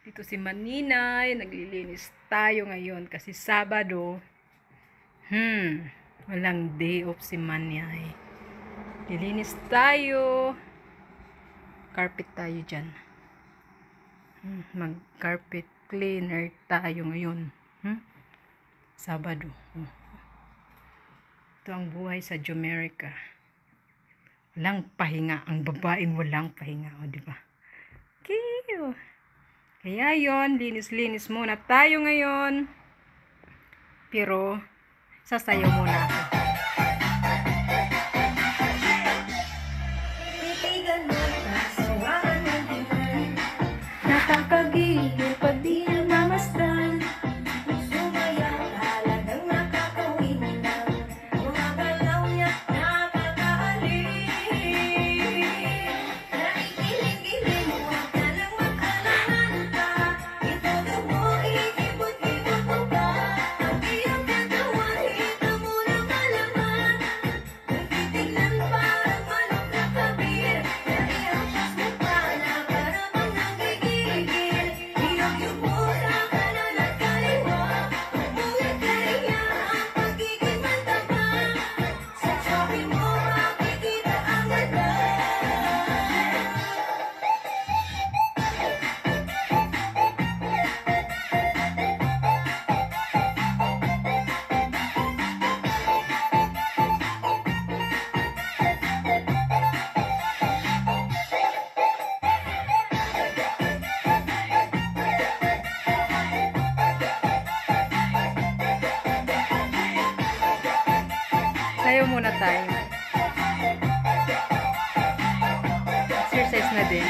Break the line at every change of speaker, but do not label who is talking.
Dito si Maninay, naglilinis tayo ngayon kasi Sabado. Walang day off si Maninay. Lilinis tayo. Carpet tayo dyan. Mag-carpet cleaner tayo ngayon. Sabado. Ito ang buhay sa Jamaica. Walang pahinga. Ang babaeng walang pahinga. O, diba? Kiyo. Kaya yon, linis-linis muna tayo ngayon. Pero, sasayaw muna ako. Nakakagigil pag di namamasdan. Sumaya talagang nakakawin ng mga galaw niya nakakaalis. Naikilig-ilig mo ka lang mag-alala. Ito mo iikot-ikot mo ba? Ang iyong katawan, ito mo lang malaman. Nagtitignan parang manok na kabir. Naihampas mo pa na para bang nanggigigil. Iyong mura ka na nagkaliwa. Mabulit kaya ang pagiging mataba. Sa shopping mo makikita ang ganda. Sayaw muna tayo. Exercise na din.